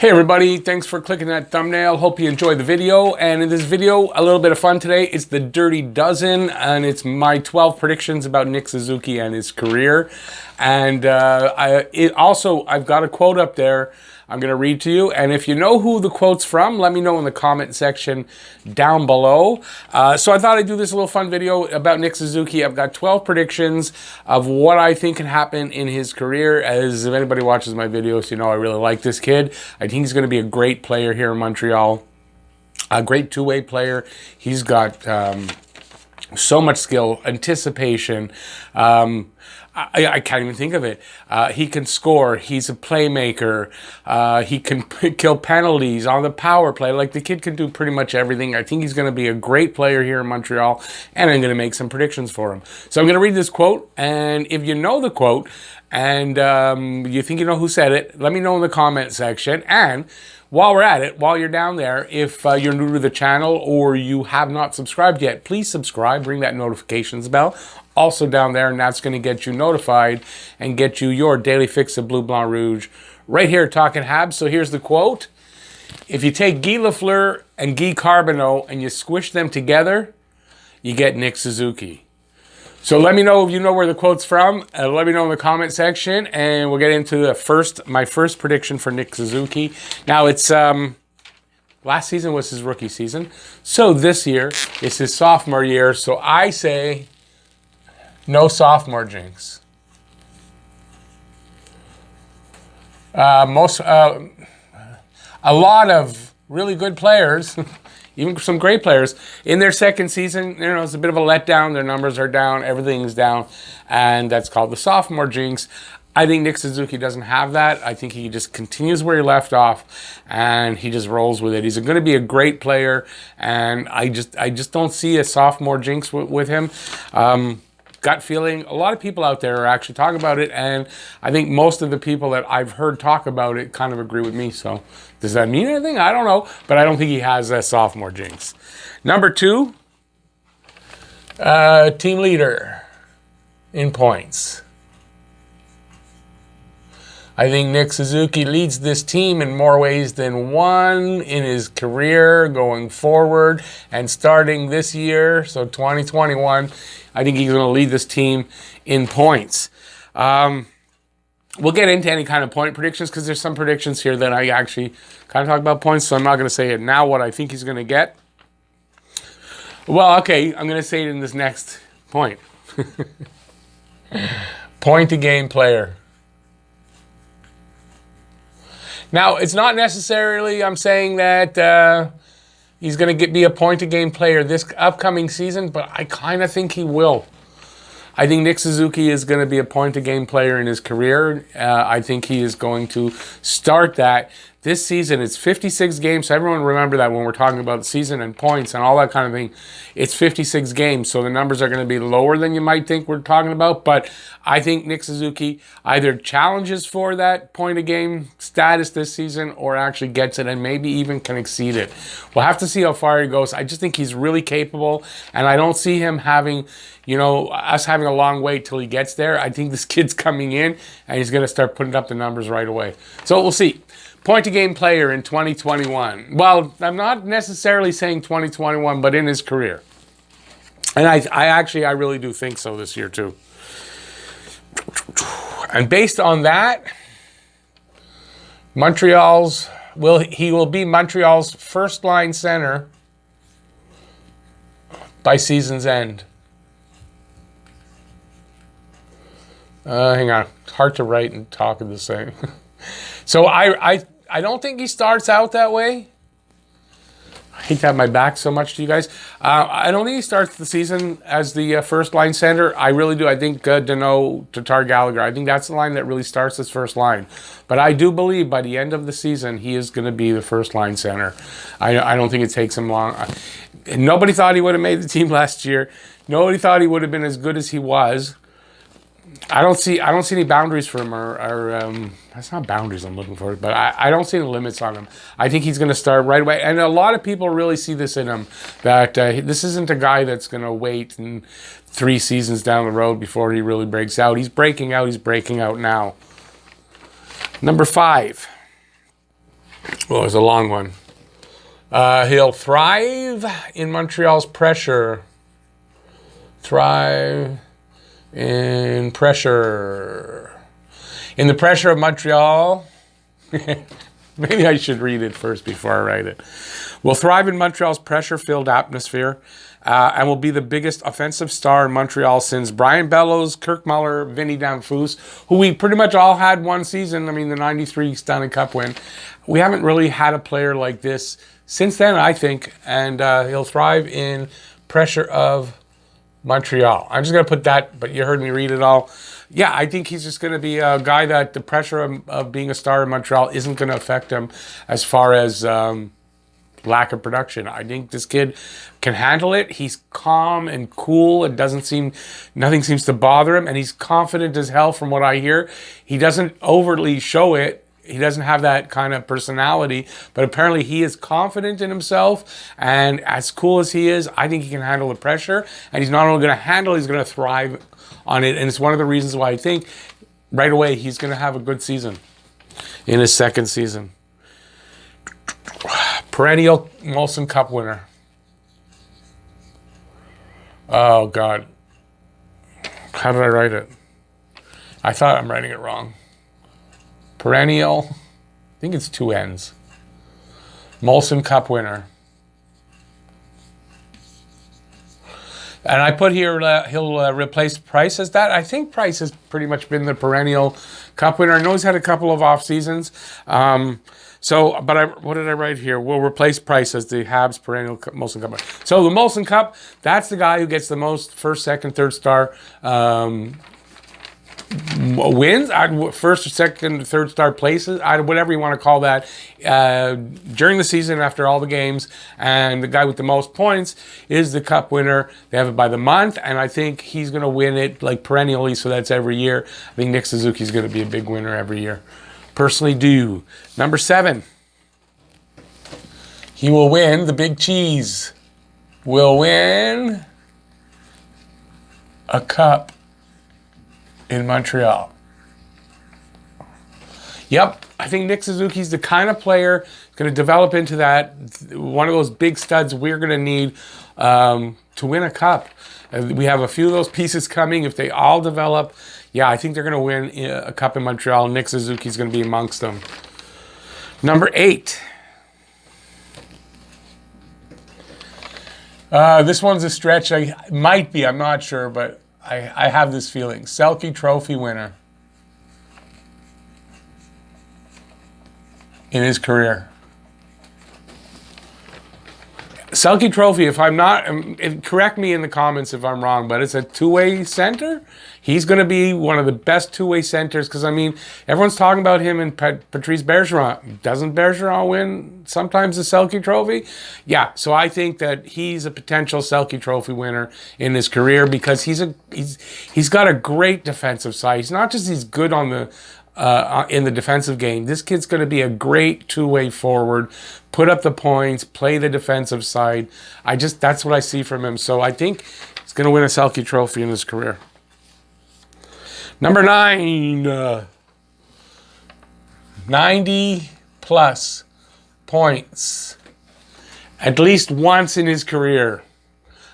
Hey everybody, thanks for clicking that thumbnail. Hope you enjoyed the video. And in this video, a little bit of fun today. It's the Dirty Dozen, and it's my 12 predictions about Nick Suzuki and his career. And I've got a quote up there I'm going to read to you. And if you know who the quote's from, let me know in the comment section down below. So I thought I'd do this little fun video about Nick Suzuki. I've got 12 predictions of what I think can happen in his career. As if anybody watches my videos, you know I really like this kid. I think he's going to be a great player here in Montreal. A great two-way player. He's got so much skill, anticipation. I can't even think of it. He can score. He's a playmaker. He can kill penalties on the power play. Like, the kid can do pretty much everything. I think he's going to be a great player here in Montreal, and I'm going to make some predictions for him. So I'm going to read this quote, and if you know the quote and you think you know who said it, let me know in the comment section. And while we're at it, while you're down there, if you're new to the channel or you have not subscribed yet, please subscribe, ring that notifications bell. Also down there, and that's going to get you notified and get you your daily fix of Bleu Blanc Rouge right here talking Habs. So here's the quote. If you take Guy Lafleur and Guy Carbonneau and you squish them together, you get Nick Suzuki. So let me know if you know where the quote's from. Let me know in the comment section, and we'll get into my first prediction for Nick Suzuki. Now, it's last season was his rookie season, so this year is his sophomore year. So I say no sophomore jinx. A lot of really good players. Even some great players in their second season, you know, it's a bit of a letdown. Their numbers are down, everything's down, and that's called the sophomore jinx. I think Nick Suzuki doesn't have that. I think he just continues where he left off, and he just rolls with it. He's going to be a great player, and I just don't see a sophomore jinx with him. Gut feeling. A lot of people out there are actually talking about it, and I think most of the people that I've heard talk about it kind of agree with me. So does that mean anything? I don't know, but I don't think he has a sophomore jinx. Number 2, team leader in points. I think Nick Suzuki leads this team in more ways than one in his career going forward and starting this year, so 2021. I think he's going to lead this team in points. We'll get into any kind of point predictions because there's some predictions here that I actually kind of talk about points, so I'm not going to say it now what I think he's going to get. Well, okay, I'm going to say it in this next point. Point-a-game player. Now, it's not necessarily I'm saying that he's going to be a point-a-game player this upcoming season, but I kind of think he will. I think Nick Suzuki is going to be a point-a-game player in his career. I think he is going to start that. This season, it's 56 games. So everyone remember that when we're talking about the season and points and all that kind of thing. It's 56 games, so the numbers are going to be lower than you might think we're talking about. But I think Nick Suzuki either challenges for that point-a-game status this season or actually gets it and maybe even can exceed it. We'll have to see how far he goes. I just think he's really capable, and I don't see him having, you know, us having a long wait till he gets there. I think this kid's coming in, and he's going to start putting up the numbers right away. So we'll see. Point-a-game player in 2021. Well, I'm not necessarily saying 2021, but in his career. And I really do think so this year too. And based on that, he will be Montreal's first-line center by season's end. Hang on. It's hard to write and talk at the same. So I don't think he starts out that way. I hate to have my back so much to you guys. I don't think he starts the season as the first line center. I really do. I think Danault, Tatar, Gallagher. I think that's the line that really starts his first line. But I do believe by the end of the season, he is going to be the first line center. I don't think it takes him long. Nobody thought he would have made the team last year. Nobody thought he would have been as good as he was. I don't see any boundaries for him, or that's not boundaries I'm looking for, but I don't see any limits on him. I think he's going to start right away, and a lot of people really see this in him, that this isn't a guy that's going to wait and 3 seasons down the road before he really breaks out. He's breaking out now. Number 5. Well, it's a long one. He'll thrive in Montreal's pressure. Thrive in pressure. In the pressure of Montreal. Maybe I should read it first before I write it. Will thrive in Montreal's pressure-filled atmosphere and will be the biggest offensive star in Montreal since Brian Bellows, Kirk Muller, Vinny Damphousse, who we pretty much all had one season. I mean, the 93 Stanley Cup win. We haven't really had a player like this since then, I think, and he'll thrive in pressure of Montreal. I'm just going to put that, but you heard me read it all. Yeah, I think he's just going to be a guy that the pressure of being a star in Montreal isn't going to affect him as far as lack of production. I think this kid can handle it. He's calm and cool. Nothing seems to bother him, and he's confident as hell from what I hear. He doesn't overtly show it. He doesn't have that kind of personality, but apparently he is confident in himself, and as cool as he is, I think he can handle the pressure, and he's not only going to handle, he's going to thrive on it, and it's one of the reasons why I think right away he's going to have a good season in his second season. Perennial Molson Cup winner. Oh, God. How did I write it? I thought I'm writing it wrong. Perennial, I think it's 2 N's. Molson Cup winner. And I put here he'll replace Price as that. I think Price has pretty much been the perennial Cup winner. I know he's had a couple of off seasons. What did I write here? We'll replace Price as the Habs perennial Molson Cup winner. So the Molson Cup, that's the guy who gets the most first, second, third star wins, first, second, third star places, whatever you want to call that, during the season after all the games. And the guy with the most points is the Cup winner. They have it by the month, and I think he's going to win it like perennially, so that's every year. I think Nick Suzuki is going to be a big winner every year. Personally do. Number 7. He will win, the Big Cheese will win a cup in Montreal. Yep, I think Nick Suzuki's the kind of player going to develop into that, one of those big studs we're going to need to win a cup. We have a few of those pieces coming. If they all develop, yeah, I think they're going to win a cup in Montreal. Nick Suzuki's going to be amongst them. Number 8. This one's a stretch. Might be, I'm not sure, but I have this feeling. Selke Trophy winner in his career. Selke Trophy, if I'm not, correct me in the comments if I'm wrong, but it's a two-way center. He's going to be one of the best two-way centers because, I mean, everyone's talking about him and Patrice Bergeron. Doesn't Bergeron win sometimes the Selke Trophy? Yeah, so I think that he's a potential Selke Trophy winner in his career because he's got a great defensive side. He's not just he's good on the in the defensive game. This kid's going to be a great two-way forward, put up the points, play the defensive side. That's what I see from him. So I think he's going to win a Selke Trophy in his career. Number 9, 90 plus points at least once in his career.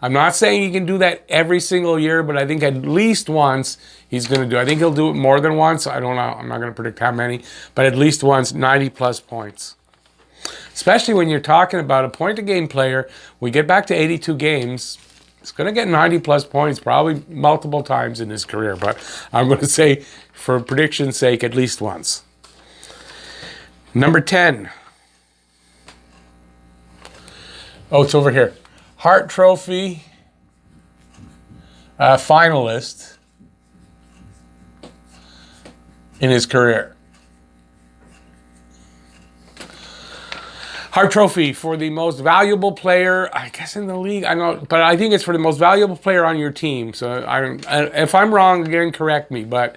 I'm not saying he can do that every single year, but I think at least once he's going to do it. I think he'll do it more than once. I don't know. I'm not going to predict how many, but at least once, 90 plus points. Especially when you're talking about a point-a-game player. We get back to 82 games. He's going to get 90 plus points probably multiple times in his career, but I'm going to say for prediction's sake, at least once. Number 10. Oh, it's over here. Hart Trophy finalist in his career. Hart Trophy for the most valuable player, I guess, in the league. I know, but I think it's for the most valuable player on your team. So if I'm wrong, again, correct me. But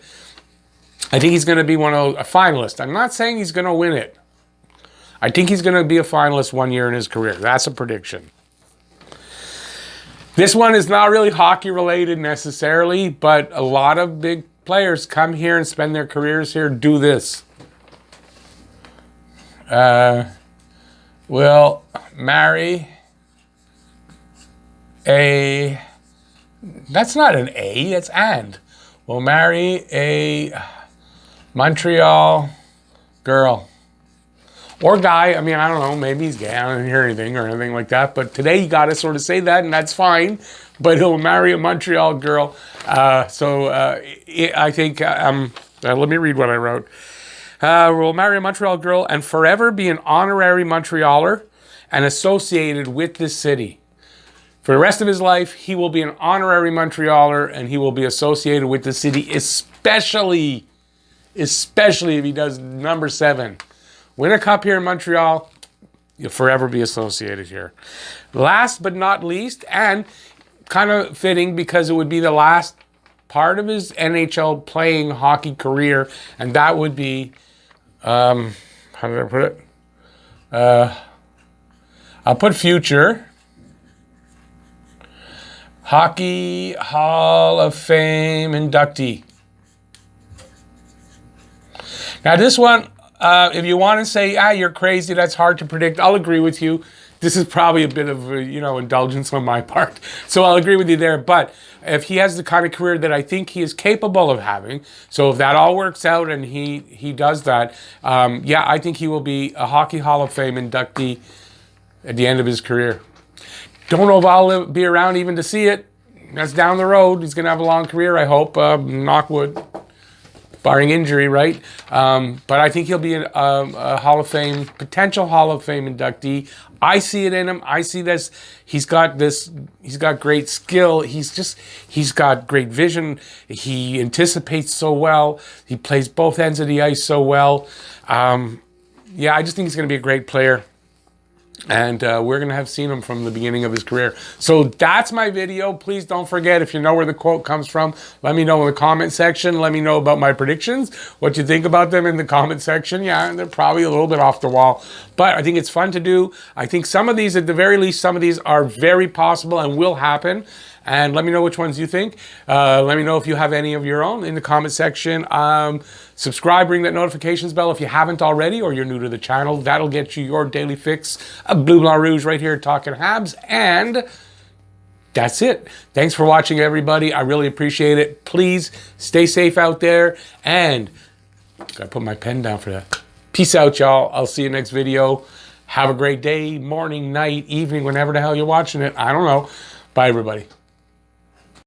I think he's going to be a finalist. I'm not saying he's going to win it. I think he's going to be a finalist one year in his career. That's a prediction. This one is not really hockey related necessarily, but a lot of big players come here and spend their careers here, do this. will marry a, that's not an A, that's and. Will marry a Montreal girl. Or guy, I mean, I don't know, maybe he's gay, I don't hear anything or anything like that, but today you gotta sort of say that, and that's fine, but he'll marry a Montreal girl. I think, let me read what I wrote. Will marry a Montreal girl and forever be an honorary Montrealer and associated with this city. For the rest of his life, he will be an honorary Montrealer and he will be associated with the city, especially if he does number 7. Win a cup here in Montreal, you'll forever be associated here. Last but not least, and kind of fitting because it would be the last part of his NHL playing hockey career, and that would be, how did I put it? I'll put future Hockey Hall of Fame inductee. Now this one, if you want to say, you're crazy, that's hard to predict, I'll agree with you. This is probably a bit of, indulgence on my part. So I'll agree with you there. But if he has the kind of career that I think he is capable of having, so if that all works out and he does that, I think he will be a Hockey Hall of Fame inductee at the end of his career. Don't know if I'll be around even to see it. That's down the road. He's going to have a long career, I hope. Knock wood. Barring injury, right? But I think he'll be a Hall of Fame, potential Hall of Fame inductee. I see it in him. I see this. He's got great skill. He's got great vision. He anticipates so well. He plays both ends of the ice so well. I just think he's going to be a great player. And we're going to have seen him from the beginning of his career. So that's my video. Please don't forget, if you know where the quote comes from, let me know in the comment section. Let me know about my predictions, what you think about them in the comment section. Yeah, they're probably a little bit off the wall, but I think it's fun to do. I think some of these, at the very least, some of these are very possible and will happen. And let me know which ones you think. Let me know if you have any of your own in the comment section. Subscribe, ring that notifications bell if you haven't already, or you're new to the channel. That'll get you your daily fix of Bleu Blanc Rouge right here talking Habs. And that's it. Thanks for watching, everybody. I really appreciate it. Please stay safe out there. And gotta put my pen down for that. Peace out, y'all. I'll see you next video. Have a great day, morning, night, evening, whenever the hell you're watching it. I don't know. Bye, everybody.